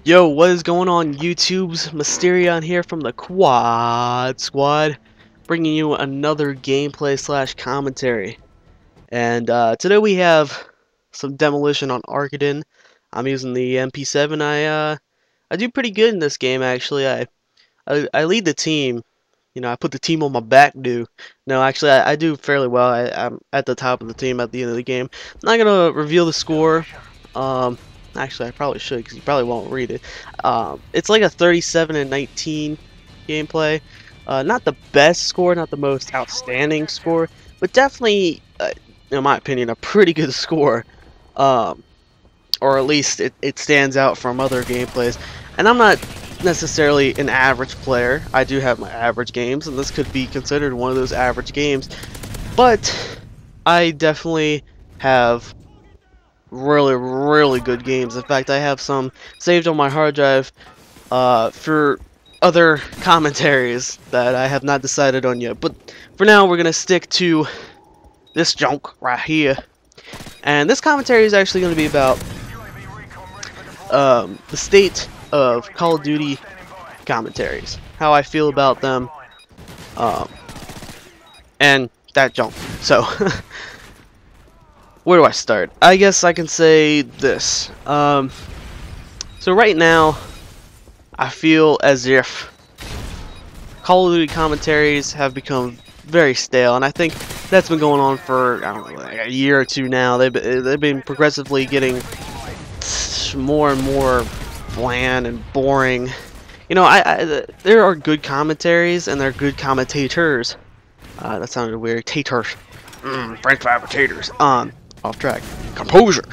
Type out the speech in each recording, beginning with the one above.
Yo, what is going on YouTube's Mysterion here from the Quad Squad, bringing you another gameplay slash commentary. And today we have some demolition on Arkaden. I'm using the MP7. I do pretty good in this game actually. I lead the team. You know, I put the team on my back. No, actually I do fairly well. I'm at the top of the team at the end of the game. I'm not gonna reveal the score. Actually, I probably should because you probably won't read it. It's like a 37-19 gameplay. Not the best score, not the most outstanding score, but definitely, in my opinion, a pretty good score. Or at least it stands out from other gameplays. And I'm not necessarily an average player. I do have my average games, and this could be considered one of those average games. But I definitely have really good games. In fact, I have some saved on my hard drive for other commentaries that I have not decided on yet. But for now, we're gonna stick to this junk right here. And this commentary is actually going to be about the state of Call of Duty commentaries, how I feel about them, and that junk. So. Where do I start? I guess I can say this. So right now, I feel as if Call of Duty commentaries have become very stale, and I think that's been going on for, I don't know, like a year or two now. They've been progressively getting more and more bland and boring. You know, there are good commentaries and there are good commentators. That sounded weird. Taters. French fry potatoes. Off track. Composure.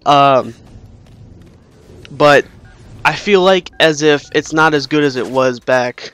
But I feel like as if it's not as good as it was back,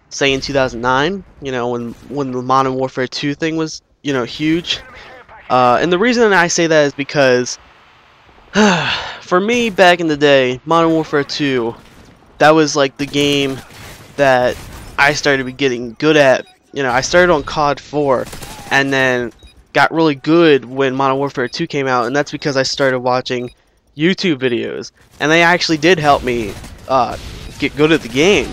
say in 2009. You know, when the Modern Warfare 2 thing was, you know, huge. And the reason I say that is because for me back in the day, Modern Warfare 2, that was like the game that I started getting good at. You know, I started on CoD 4, and then got really good when Modern Warfare 2 came out, and that's because I started watching YouTube videos, and they actually did help me get good at the game.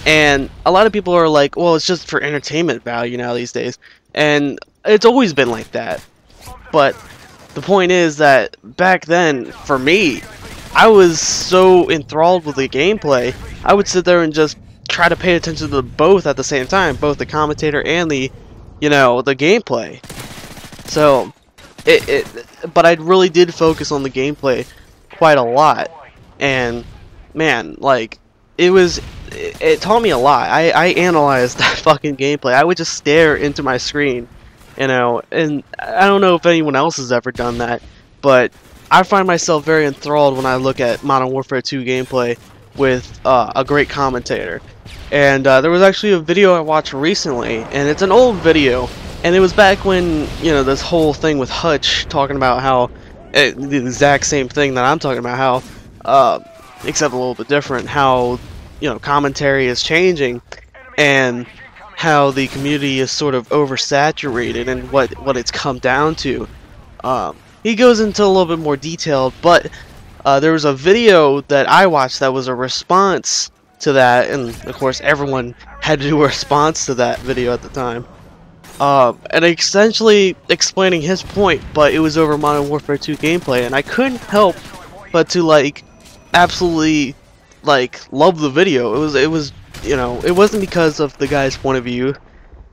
And a lot of people are like, well, it's just for entertainment value now these days, and it's always been like that. But the point is that back then, for me, I was so enthralled with the gameplay, I would sit there and just try to pay attention to both at the same time, both the commentator and the, you know, the gameplay. So, but I really did focus on the gameplay quite a lot, and man, like, it taught me a lot. I analyzed that fucking gameplay. I would just stare into my screen, you know, and I don't know if anyone else has ever done that, but I find myself very enthralled when I look at Modern Warfare 2 gameplay with a great commentator. And there was actually a video I watched recently, and it's an old video. And it was back when, you know, this whole thing with Hutch talking about how, the exact same thing that I'm talking about, how, except a little bit different, how, you know, commentary is changing, and how the community is sort of oversaturated, and what it's come down to. He goes into a little bit more detail, but there was a video that I watched that was a response to that, and of course everyone had to do a response to that video at the time. And essentially explaining his point, but it was over Modern Warfare 2 gameplay, and I couldn't help but to, like, absolutely, like, love the video. It was, you know, it wasn't because of the guy's point of view.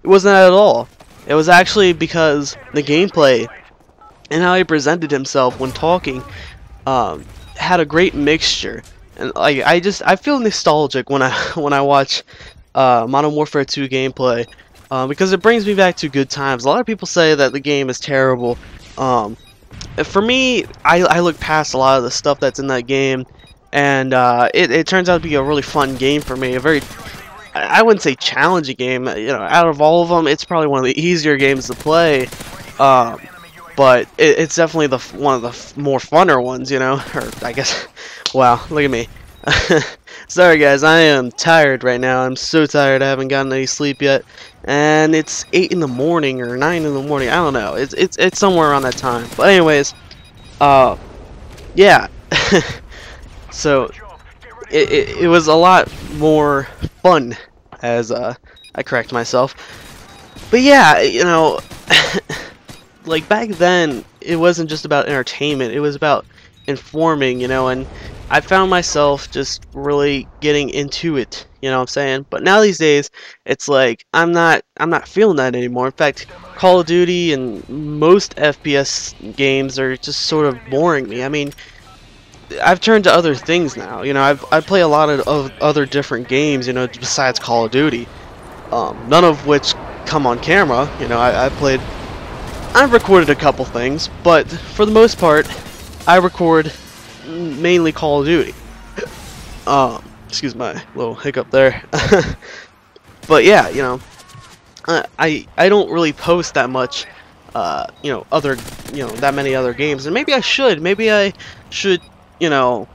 It wasn't that at all. It was actually because the gameplay and how he presented himself when talking had a great mixture. And like, I feel nostalgic when I watch Modern Warfare 2 gameplay. Because it brings me back to good times. A lot of people say that the game is terrible. For me, I look past a lot of the stuff that's in that game, and it turns out to be a really fun game for me. A very, I wouldn't say challenging game. You know, out of all of them, it's probably one of the easier games to play. But it's definitely one of the more funner ones. You know, or I guess. Wow, look at me. Sorry guys, I am tired right now. I'm so tired. I haven't gotten any sleep yet, and it's 8 in the morning or 9 in the morning. I don't know. It's somewhere around that time. But anyways, yeah. So it was a lot more fun, as I correct myself. But yeah, you know, like back then, it wasn't just about entertainment, it was about informing, you know, and I found myself just really getting into it, you know what I'm saying? But now these days, it's like I'm not feeling that anymore. In fact, Call of Duty and most FPS games are just sort of boring me. I mean, I've turned to other things now. You know, I play a lot of other different games, you know, besides Call of Duty. None of which come on camera. You know, I've recorded a couple things, but for the most part, I record mainly Call of Duty. Excuse my little hiccup there. But yeah, you know, I don't really post that much. You know, that many other games, and maybe I should. Maybe I should, you know,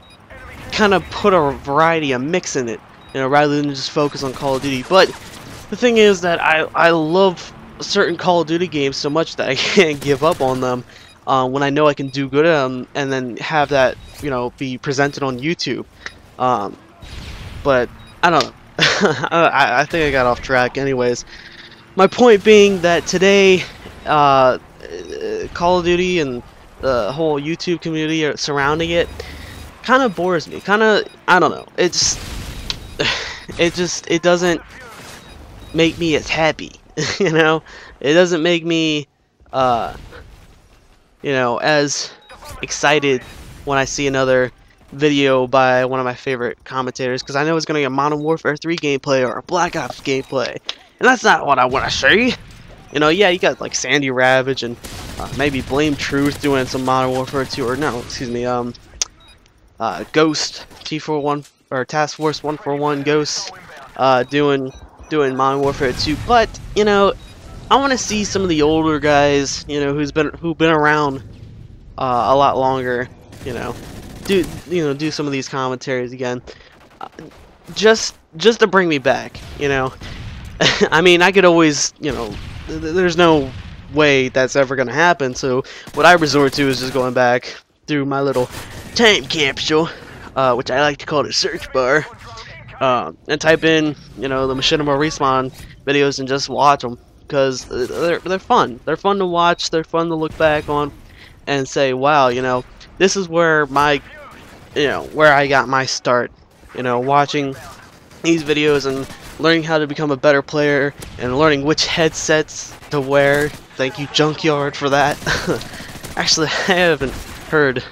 kind of put a variety, a mix in it, you know, rather than just focus on Call of Duty. But the thing is that I love certain Call of Duty games so much that I can't give up on them when I know I can do good at them, and then have that, you know, be presented on YouTube. But I don't know. I think I got off track. Anyways, my point being that today, Call of Duty and the whole YouTube community surrounding it kind of bores me. Kind of, I don't know. It doesn't make me as happy. You know, it doesn't make me, you know, as excited when I see another video by one of my favorite commentators, because I know it's going to be a Modern Warfare 3 gameplay or a Black Ops gameplay, and that's not what I want to see. You know, yeah, you got like Sandy Ravage and maybe Blame Truth doing some Modern Warfare 2, or no, excuse me, Ghost T41 or Task Force 141 Ghost doing Modern Warfare 2. But you know, I want to see some of the older guys, you know, who've been around a lot longer, you know, do some of these commentaries again, just to bring me back, you know. I mean, I could always, you know, there's no way that's ever gonna happen, so what I resort to is just going back through my little time capsule, which I like to call the search bar, and type in, you know, the Machinima Respawn videos and just watch them, because they're fun. They're fun to watch, they're fun to look back on and say, wow, you know, this is where where I got my start, you know, watching these videos and learning how to become a better player and learning which headsets to wear. Thank you, Junkyard, for that. Actually, I haven't heard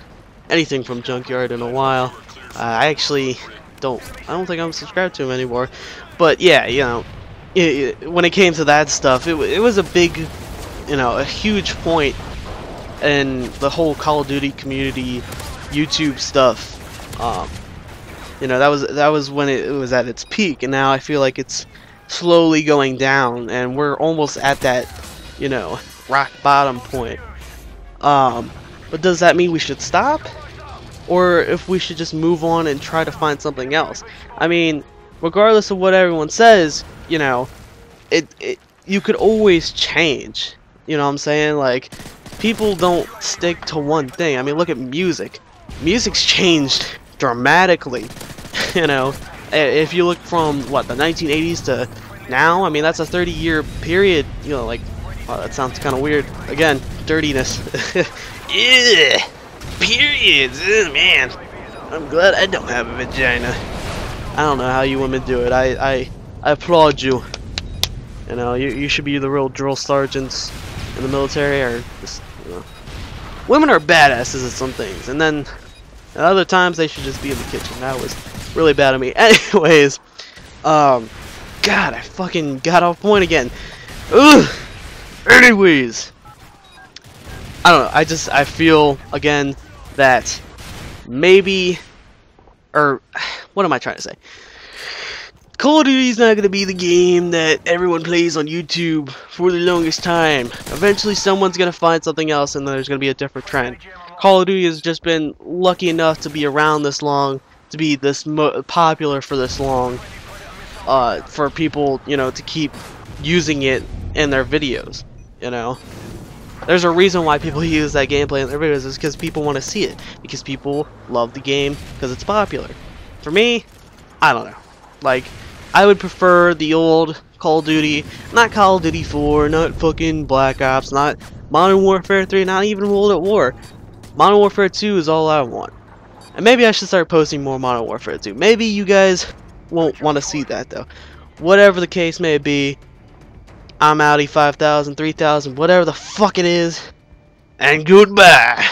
anything from Junkyard in a while. I don't think I'm subscribed to him anymore. But yeah, you know, when it came to that stuff, it was a big, you know, a huge point in the whole Call of Duty community, YouTube stuff. You know, that was when it was at its peak, and now I feel like it's slowly going down, and we're almost at that, you know, rock bottom point. But does that mean we should stop, or if we should just move on and try to find something else? I mean, regardless of what everyone says, you know, you could always change. You know what I'm saying? Like, people don't stick to one thing. I mean, look at music. Music's changed dramatically. You know, if you look from what, the 1980s to now, I mean, that's a 30-year period. You know, like, wow, that sounds kind of weird. Again, dirtiness. Ugh, periods. Ugh, man, I'm glad I don't have a vagina. I don't know how you women do it. I applaud you. You know, you should be the real drill sergeants in the military, or just, you know, women are badasses at some things, and then at other times they should just be in the kitchen. That was really bad of me. Anyways, God, I fucking got off point again. Ugh. Anyways, I don't know. I feel again that maybe, or what am I trying to say? Call of Duty is not going to be the game that everyone plays on YouTube for the longest time. Eventually someone's going to find something else, and there's going to be a different trend. Call of Duty has just been lucky enough to be around this long, to be this popular for this long, for people, you know, to keep using it in their videos, you know. There's a reason why people use that gameplay in their videos, is because people want to see it. Because people love the game because it's popular. For me, I don't know. Like, I would prefer the old Call of Duty, not Call of Duty 4, not fucking Black Ops, not Modern Warfare 3, not even World at War. Modern Warfare 2 is all I want. And maybe I should start posting more Modern Warfare 2. Maybe you guys won't want to see that though. Whatever the case may be, I'm Audi 5000, 3000, whatever the fuck it is, and goodbye.